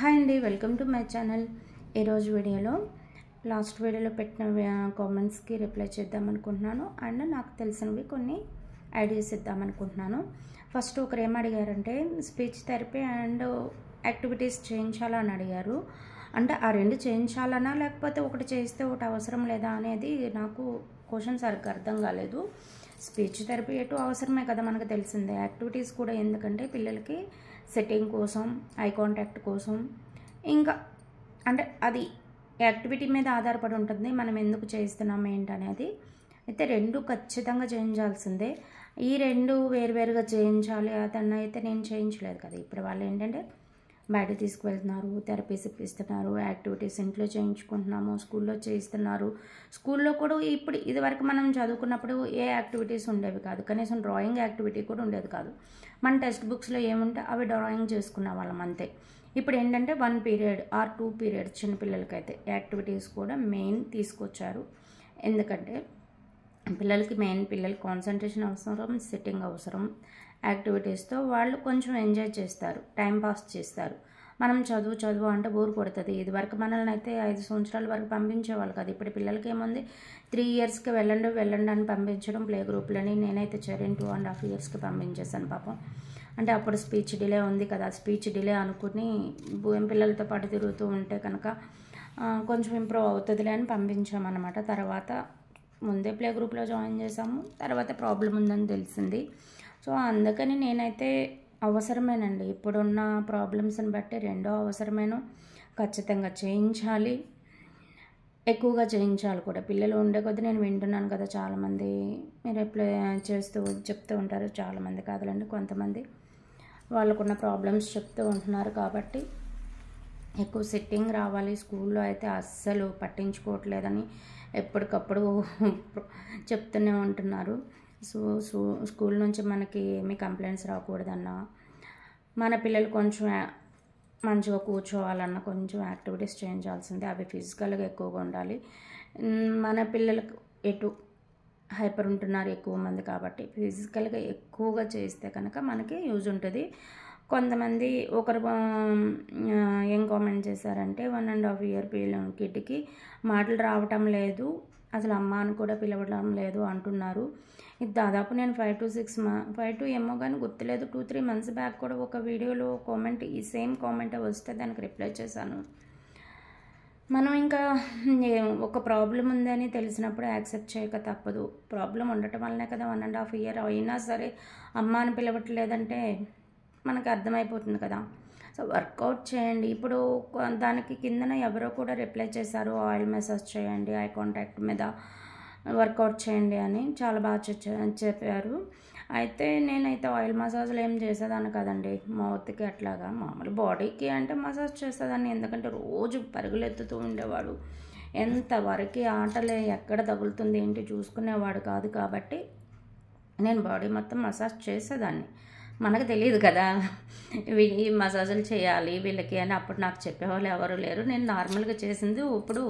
Hi అండి, welcome to my channel. ఈరోజు వీడియోలో లాస్ట్ వీడియోలో పెట్టిన కామెంట్స్కి రిప్లై చేద్దాం అనుకుంటున్నాను. అండ్ నాకు తెలిసినవి కొన్ని ఐడియాస్ ఇద్దాం అనుకుంటున్నాను. ఫస్ట్ ఒకరు ఏం అడిగారంటే స్పీచ్ థెరపీ అండ్ యాక్టివిటీస్ చేయించాలని అడిగారు. అంటే ఆ రెండు చేయించాలనా లేకపోతే ఒకటి చేస్తే ఒకటి అవసరం లేదా అనేది నాకు క్వశ్చన్ సరిగ్గా అర్థం కాలేదు. స్పీచ్ థెరపీ ఎటు అవసరమే కదా, మనకు తెలిసిందే. యాక్టివిటీస్ కూడా ఎందుకంటే పిల్లలకి సెట్టింగ్ కోసం, ఐ కాంటాక్ట్ కోసం, ఇంకా అంటే అది యాక్టివిటీ మీద ఆధారపడి ఉంటుంది మనం ఎందుకు చేస్తున్నాం ఏంటనేది. అయితే రెండు ఖచ్చితంగా చేయించాల్సిందే. ఈ రెండు వేరువేరుగా చేయించాలి అదన్న అయితే నేను చేయించలేదు కదా. ఇప్పుడు వాళ్ళు ఏంటంటే బయట తీసుకువెళ్తున్నారు, థెరపీస్ ఇప్పిస్తున్నారు, యాక్టివిటీస్ ఇంట్లో చేయించుకుంటున్నాము, స్కూల్లో చేయిస్తున్నారు. స్కూల్లో కూడా ఇప్పుడు ఇదివరకు మనం చదువుకున్నప్పుడు ఏ యాక్టివిటీస్ ఉండేవి కాదు, కనీసం డ్రాయింగ్ యాక్టివిటీ కూడా ఉండేది కాదు. మన టెక్స్ట్ బుక్స్లో ఏముంటే అవి డ్రాయింగ్ చేసుకునే వాళ్ళం అంతే. ఇప్పుడు ఏంటంటే 1 పీరియడ్ ఆర్ 2 పీరియడ్ చిన్నపిల్లలకైతే యాక్టివిటీస్ కూడా మెయిన్ తీసుకొచ్చారు. ఎందుకంటే పిల్లలకి కాన్సన్ట్రేషన్ అవసరం, సిట్టింగ్ అవసరం. యాక్టివిటీస్తో వాళ్ళు కొంచెం ఎంజాయ్ చేస్తారు, టైం పాస్ చేస్తారు. మనం చదువు అంటే బోర్ కొడుతుంది. ఇదివరకు మనల్ని అయితే 5 సంవత్సరాల వరకు పంపించేవాళ్ళు కదా. ఇప్పుడు పిల్లలకి ఏముంది, 3 ఇయర్స్కి వెళ్ళండి అని పంపించడం ప్లే గ్రూప్లని. నేనైతే చేరిన 2.5 ఇయర్స్కి పంపించేసాను పాపం. అంటే అప్పుడు స్పీచ్ డిలే ఉంది కదా, స్పీచ్ డిలే అనుకుని పిల్లలతో పాటు తిరుగుతూ ఉంటే కనుక కొంచెం ఇంప్రూవ్ అవుతుందిలే అని పంపించామన్నమాట. తర్వాత ముందే ప్లే గ్రూప్లో జాయిన్ చేసాము, తర్వాత ప్రాబ్లం ఉందని తెలిసింది. సో అందుకని నేనైతే అవసరమేనండి, ఇప్పుడున్న ప్రాబ్లమ్స్ని బట్టి రెండో అవసరమేను, ఖచ్చితంగా చేయించాలి, ఎక్కువగా చేయించాలి కూడా. పిల్లలు ఉండే కొద్దీ నేను వింటున్నాను కదా, చాలామంది మీరు చెప్తూ ఉంటారు. చాలామంది కాదులండి, కొంతమంది వాళ్ళకున్న ప్రాబ్లమ్స్ చెప్తూ ఉంటున్నారు. కాబట్టి ఎక్కువ సిట్టింగ్ రావాలి. స్కూల్లో అయితే అస్సలు పట్టించుకోవట్లేదని ఎప్పటికప్పుడు చెప్తూనే ఉంటున్నారు. స్కూల్ నుంచి మనకి ఏమీ కంప్లైంట్స్ రాకూడదన్నా, మన పిల్లలు కొంచెం మంచిగా కూర్చోవాలన్నా కొంచెం యాక్టివిటీస్ చేయించాల్సిందే. అవి ఫిజికల్గా ఎక్కువగా ఉండాలి. మన పిల్లలకు ఎటు హైపర్ ఉంటున్నారు ఎక్కువ మంది, కాబట్టి ఫిజికల్గా ఎక్కువగా చేస్తే కనుక మనకి యూజ్ ఉంటుంది. కొంతమంది ఒకరు ఏం కామెంట్ చేశారంటే 1.5 ఇయర్ కిడ్కి మాటలు రావటం లేదు, అసలు అమ్మ అని కూడా పిలవడం లేదు అంటున్నారు. ఇది దాదాపు నేను 5 to ఏమో కానీ గుర్తులేదు, 2-3 months బ్యాక్ కూడా ఒక వీడియోలో కామెంట్, ఈ సేమ్ కామెంట్ వస్తే దానికి రిప్లై చేశాను. మనం ఇంకా ఒక ప్రాబ్లం ఉందని తెలిసినప్పుడు యాక్సెప్ట్ చేయక తప్పదు. ప్రాబ్లం ఉండటం వల్లనే కదా 1.5 year అయినా సరే అమ్మ అని పిలవట్లేదంటే మనకు అర్థమైపోతుంది కదా. సో వర్కౌట్ చేయండి. ఇప్పుడు దానికి కిందన ఎవరో కూడా రిప్లై చేశారు, ఆయిల్ మసాజ్ చేయండి, ఐ కాంటాక్ట్ మీద వర్కౌట్ చేయండి అని చాలా బాగా చెప్పారు. అయితే నేనైతే ఆయిల్ మసాజ్లు ఏం చేసేదాన్ని కదండి, మౌత్కి అట్లాగా. మామూలు బాడీకి అంటే మసాజ్ చేసేదాన్ని, ఎందుకంటే రోజు పరుగులెత్తుతూ ఉండేవాడు. ఎంతవరకు ఆటలే ఎక్కడ తగులుతుంది ఏంటి చూసుకునేవాడు కాదు. కాబట్టి నేను బాడీ మొత్తం మసాజ్ చేసేదాన్ని. మనకు తెలియదు కదా ఈ మసాజులు చేయాలి వీళ్ళకి అని. అప్పుడు నాకు చెప్పేవాళ్ళు ఎవరు లేరు. నేను నార్మల్గా చేసింది ఇప్పుడు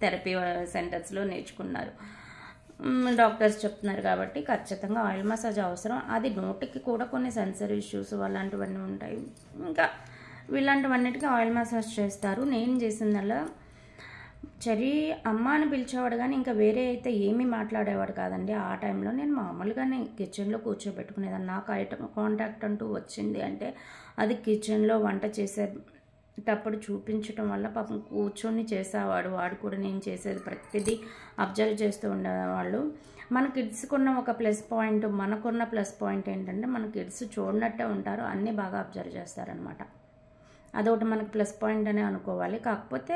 థెరపీ సెంటర్స్లో నేర్చుకున్నారు, డాక్టర్స్ చెప్తున్నారు. కాబట్టి ఖచ్చితంగా ఆయిల్ మసాజ్ అవసరం. అది నోటికి కూడా కొన్ని సెన్సరీ ఇష్యూస్ అలాంటివన్నీ ఉంటాయి. ఇంకా వీళ్ళంటివన్నిటికీ ఆయిల్ మసాజ్ చేస్తారు. నేను చేసిందల్లా చరి అమ్మ అని పిలిచేవాడు కానీ ఇంకా వేరే అయితే ఏమీ మాట్లాడేవాడు కాదండి. ఆ టైంలో నేను మామూలుగానే కిచెన్లో కూర్చోబెట్టుకునేదాన్ని. నాకు ఐటమ్ కాంటాక్ట్ అంటూ వచ్చింది అంటే అది కిచెన్లో వంట చేసేటప్పుడు చూపించడం వల్ల పాపం కూర్చొని చేసేవాడు. వాడు కూడా నేను చేసేది ప్రతిదీ అబ్జర్వ్ చేస్తూ ఉండేవాళ్ళు. మన కిడ్స్కున్న ఒక ప్లస్ పాయింట్, మనకున్న ప్లస్ పాయింట్ ఏంటంటే మన కిడ్స్ చూడనట్టే ఉంటారు, అన్నీ బాగా అబ్జర్వ్ చేస్తారనమాట. అదొకటి మనకు ప్లస్ పాయింట్ అనే అనుకోవాలి. కాకపోతే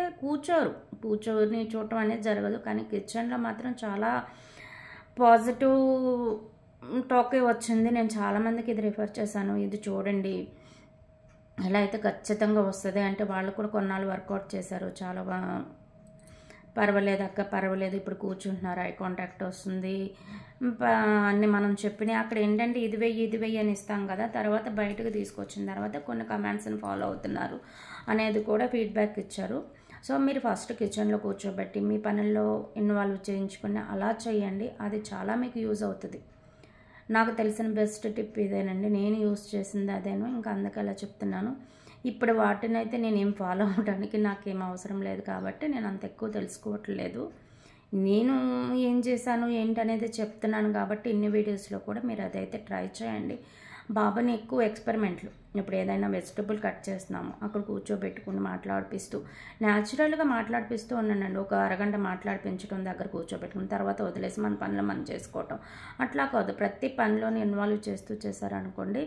కూర్చొని చూడటం అనేది జరగదు. కానీ కిచెన్లో మాత్రం చాలా పాజిటివ్ టాకే వచ్చింది. నేను చాలామందికి ఇది రిఫర్ చేశాను, ఇది చూడండి ఇలా అయితే ఖచ్చితంగా వస్తుంది అంటే వాళ్ళు కూడా కొన్నాళ్ళు వర్కౌట్ చేశారు. చాలా పర్వాలేదు అక్క, పర్వాలేదు, ఇప్పుడు కూర్చుంటున్నారు, ఐ కాంటాక్ట్ వస్తుంది, అన్నీ మనం చెప్పినాయి. అక్కడ ఏంటంటే ఇది వెయ్యి అని ఇస్తాం కదా, తర్వాత బయటకు తీసుకొచ్చిన తర్వాత కొన్ని కమాండ్స్ని ఫాలో అవుతున్నారు అనేది కూడా ఫీడ్బ్యాక్ ఇచ్చారు. సో మీరు ఫస్ట్ కిచెన్లో కూర్చోబెట్టి మీ పనుల్లో ఇన్వాల్వ్ చేయించుకుని అలా చేయండి, అది చాలా మీకు యూజ్ అవుతుంది. నాకు తెలిసిన బెస్ట్ టిప్ ఇదేనండి, నేను యూజ్ చేసింది అదేను, ఇంకా అందుకే అలా చెప్తున్నాను. ఇప్పుడు వాటినైతే నేనేం ఫాలో అవ్వడానికి నాకేం అవసరం లేదు కాబట్టి నేను అంత ఎక్కువ తెలుసుకోవట్లేదు. నేను ఏం చేశాను ఏంటనేది చెప్తున్నాను కాబట్టి ఇన్ని వీడియోస్లో కూడా మీరు అదైతే ట్రై చేయండి. బాబాని ఎక్కువ ఎక్స్పెరిమెంట్లు, ఇప్పుడు ఏదైనా వెజిటబుల్ కట్ చేస్తున్నాము అక్కడ కూర్చోబెట్టుకుని మాట్లాడిపిస్తూ న్యాచురల్గా మాట్లాడిపిస్తూ ఉన్నానండి. ఒక అరగంట మాట్లాడిపించడం, దగ్గర కూర్చోబెట్టుకుని తర్వాత వదిలేసి మన పనులు మనం చేసుకోవటం అట్లా కాదు. ప్రతి పనిలోని ఇన్వాల్వ్ చేస్తూ చేశారనుకోండి,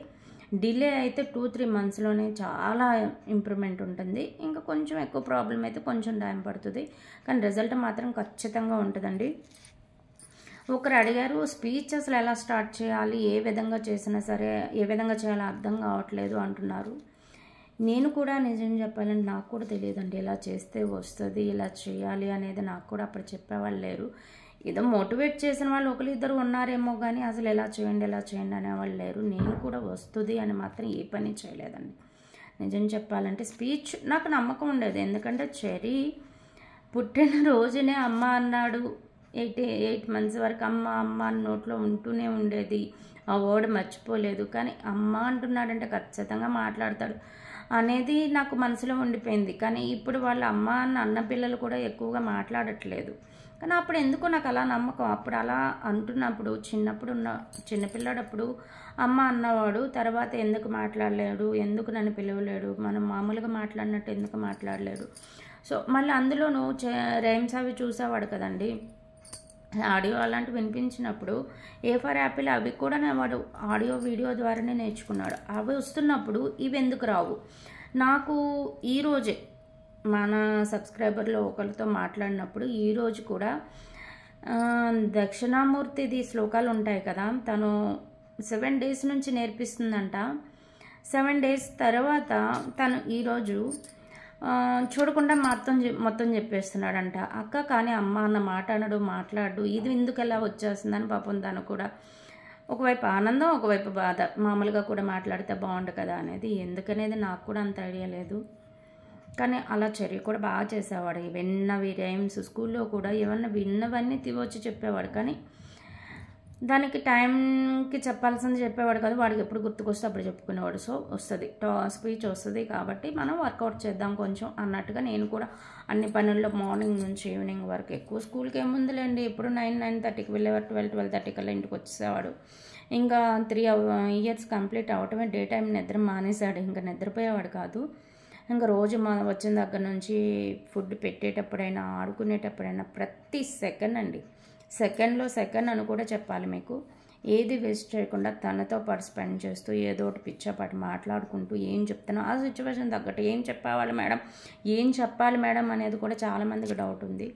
డిలే అయితే 2-3 మంత్స్లోనే చాలా ఇంప్రూవ్మెంట్ ఉంటుంది. ఇంకా కొంచెం ఎక్కువ ప్రాబ్లం అయితే కొంచెం టైం పడుతుంది, కానీ రిజల్ట్ మాత్రం ఖచ్చితంగా ఉంటుందండి. ఒకరు అడిగారు స్పీచ్ అసలు ఎలా స్టార్ట్ చేయాలి, ఏ విధంగా చేసినా సరే ఏ విధంగా చేయాలో అర్థం కావట్లేదు అంటున్నారు. నేను కూడా నిజం చెప్పాలంటే నాకు కూడా తెలియదండి, ఇలా చేస్తే వస్తుంది ఇలా చేయాలి అనేది నాకు కూడా అప్పుడు చెప్పేవాళ్ళు లేరు. ఏదో మోటివేట్ చేసిన వాళ్ళు ఒకరు ఇద్దరు ఉన్నారేమో కానీ అసలు ఎలా చేయండి అనేవాళ్ళు లేరు. నేను కూడా వస్తుంది అని మాత్రం ఏ పని చేయలేదండి. నిజం చెప్పాలంటే స్పీచ్ నాకు నమ్మకం ఉండేది, ఎందుకంటే చెర్రీ పుట్టిన రోజునే అమ్మ అన్నాడు. 8 మంత్స్ వరకు అమ్మ అమ్మ అని నోట్లో ఉంటూనే ఉండేది, ఆ వర్డ్ మర్చిపోలేదు. కానీ అమ్మ అంటున్నాడంటే ఖచ్చితంగా మాట్లాడతాడు అనేది నాకు మనసులో ఉండిపోయింది. కానీ ఇప్పుడు వాళ్ళ అమ్మ అన్న పిల్లలు కూడా ఎక్కువగా మాట్లాడట్లేదు. కానీ అప్పుడు ఎందుకో నాకు అలా నమ్మకం. అప్పుడు అలా అంటున్నప్పుడు చిన్నపిల్లాడప్పుడు అమ్మ అన్నవాడు, తర్వాత ఎందుకు మాట్లాడలేడు, ఎందుకు నన్ను పిలవలేడు, మనం మామూలుగా మాట్లాడినట్టు ఎందుకు మాట్లాడలేడు. సో మళ్ళీ అందులోనూ రైమ్స్ అవి చూసేవాడు కదండి, ఆడియో అలాంటివి వినిపించినప్పుడు ఏ ఫర్ యాపిల్ అవి కూడా వాడు ఆడియో వీడియో ద్వారానే నేర్చుకున్నాడు. అవి వస్తున్నప్పుడు ఇవి ఎందుకు రావు. నాకు ఈరోజే మన సబ్స్క్రైబర్లో ఒకరితో మాట్లాడినప్పుడు ఈరోజు కూడా దక్షిణామూర్తిది శ్లోకాలు ఉంటాయి కదా, తను 7 days నుంచి నేర్పిస్తుందంట. 7 days తర్వాత తను ఈరోజు చూడకుండా మొత్తం చెప్పేస్తున్నాడంట. అక్క కానీ అమ్మ అన్న మాట అనడు, మాట్లాడు, ఇది ఎందుకు ఎలా వచ్చేస్తుందని పాపం తను కూడా ఒకవైపు ఆనందం ఒకవైపు బాధ. మామూలుగా కూడా మాట్లాడితే బాగుండు కదా అనేది, ఎందుకనేది నాకు కూడా అంత ఐడియా లేదు. కానీ అలా చెర్రీ కూడా బాగా చేసేవాడు. విన్నవి రైమ్స్ స్కూల్లో కూడా ఏమన్నా విన్నవన్నీ వచ్చి చెప్పేవాడు, కానీ దానికి టైంకి చెప్పాల్సింది చెప్పేవాడు కదా, వాడికి ఎప్పుడు గుర్తుకొస్తే అప్పుడు చెప్పుకునేవాడు. సో వస్తుంది స్పీచ్ వస్తుంది కాబట్టి మనం వర్కౌట్ చేద్దాం కొంచెం అన్నట్టుగా నేను కూడా అన్ని పనుల్లో మార్నింగ్ నుంచి ఈవినింగ్ వరకు, ఎక్కువ స్కూల్కి ఏముందిలేండి, ఎప్పుడు 9-9:30కి వెళ్ళేవాడు, 12-12:30 కల్లా ఇంటికి వచ్చేసేవాడు. ఇంకా 3 years కంప్లీట్ అవటమే డే టైం నిద్ర మానేశాడు, ఇంకా నిద్రపోయేవాడు కాదు. ఇంకా రోజు వచ్చిన దగ్గర నుంచి ఫుడ్ పెట్టేటప్పుడైనా ఆడుకునేటప్పుడైనా ప్రతి సెకండ్లో సెకండ్ అని కూడా చెప్పాలి మీకు, ఏది వేస్ట్ చేయకుండా తనతో పాటు స్పెండ్ చేస్తూ ఏదో ఒకటి పిచ్చాపాటి మాట్లాడుకుంటూ ఏం చెప్తానో ఆ సిచ్యువేషన్ తగ్గట్టు ఏం చెప్పాలి మేడం అనేది కూడా చాలామందికి డౌట్ ఉంది.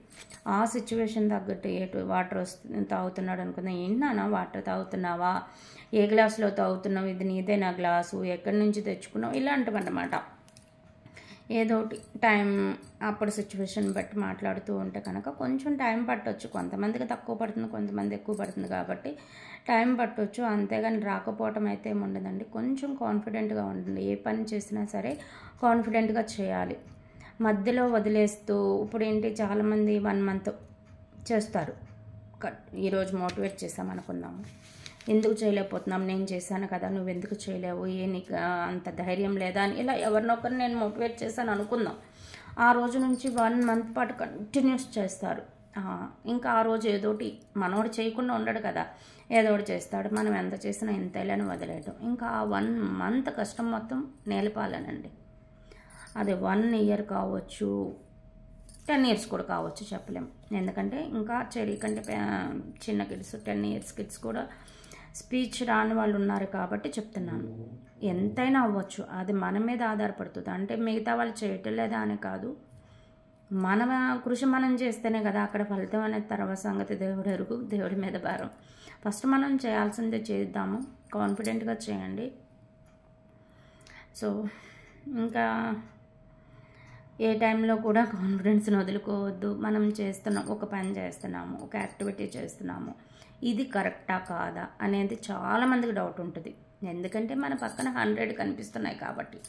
ఆ సిచ్యువేషన్ తగ్గట్టు వాటర్ తాగుతున్నాడు అనుకుందాం, ఏంటన్నా వాటర్ తాగుతున్నావా, ఏ గ్లాసులో తాగుతున్నావు, ఇది నీదేనా గ్లాసు, ఎక్కడి నుంచి తెచ్చుకున్నావు, ఇలాంటివన్నమాట. ఏదో ఒకటి టైం అప్పుడు సిచ్యువేషన్ బట్టి మాట్లాడుతూ ఉంటే కనుక కొంచెం టైం పట్టవచ్చు. కొంతమందికి తక్కువ పడుతుంది, కొంతమంది ఎక్కువ పడుతుంది కాబట్టి టైం పట్టవచ్చు. అంతేగాని రాకపోవటం అయితే ఏముండదండి. కొంచెం కాన్ఫిడెంట్గా ఉంటుంది, ఏ పని చేసినా సరే కాన్ఫిడెంట్గా చేయాలి. మధ్యలో వదిలేస్తూ ఇప్పుడు ఏంటి చాలామంది 1 month చేస్తారు, ఈరోజు మోటివేట్ చేసామనుకుందాము, ఎందుకు చేయలేకపోతున్నాం, నేను చేశాను కదా నువ్వు ఎందుకు చేయలేవు, నీకు అంత ధైర్యం లేదా అని ఇలా ఎవరినొకరు నేను మోటివేట్ చేశాను అనుకుందాం. ఆ రోజు నుంచి 1 month పాటు కంటిన్యూస్ చేస్తారు. ఇంకా ఆ రోజు ఏదోటి మనోడు చేయకుండా ఉండడు కదా, ఏదోటి చేస్తాడు, మనం ఎంత చేసినా ఎంతైనా వదిలేయటం. ఇంకా ఆ 1 month కష్టం మొత్తం నేలపాలనండి. అది 1 year కావచ్చు, 10 years కూడా కావచ్చు, చెప్పలేము. ఎందుకంటే ఇంకా చెర్రీ కంటే చిన్న కిడ్స్ 10 years కిడ్స్ కూడా స్పీచ్ రాని వాళ్ళు ఉన్నారు కాబట్టి చెప్తున్నాను. ఎంతైనా అవ్వచ్చు, అది మన మీద ఆధారపడుతుంది. అంటే మిగతా వాళ్ళు చేయటం లేదా అని కాదు, మన కృషి మనం చేస్తేనే కదా అక్కడ ఫలితం అనేది తర్వాత సంగతి దేవుడు ఎరుగు, దేవుడి మీద భారం. ఫస్ట్ మనం చేయాల్సిందే చేద్దాము, కాన్ఫిడెంట్గా చేయండి. సో ఇంకా ఏ టైంలో కూడా కాన్ఫిడెన్స్ని వదులుకోవద్దు. మనం ఒక పని చేస్తున్నాము, ఒక యాక్టివిటీ చేస్తున్నాము, ఇది కరెక్టా కాదా అనేది చాలామందికి డౌట్ ఉంటుంది. ఎందుకంటే మన పక్కన 100 కనిపిస్తున్నాయి కాబట్టి.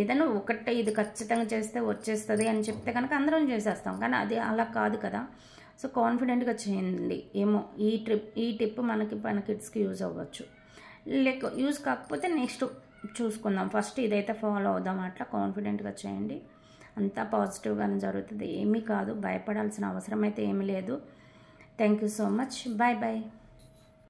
ఏదైనా ఒకటే ఇది ఖచ్చితంగా చేస్తే వచ్చేస్తుంది అని చెప్తే కనుక అందరం చేసేస్తాం, కానీ అది అలా కాదు కదా. సో కాన్ఫిడెంట్గా చేయండి. ఏమో ఈ టిప్ మన కిడ్స్కి యూజ్ అవ్వచ్చు, యూజ్ కాకపోతే నెక్స్ట్ చూసుకుందాం. ఫస్ట్ ఇదైతే ఫాలో అవుదాం, అట్లా కాన్ఫిడెంట్గా చేయండి. అంతా పాజిటివ్గానే జరుగుతుంది, ఏమీ కాదు, భయపడాల్సిన అవసరం అయితే ఏమీ లేదు. Thank you so much. Bye bye.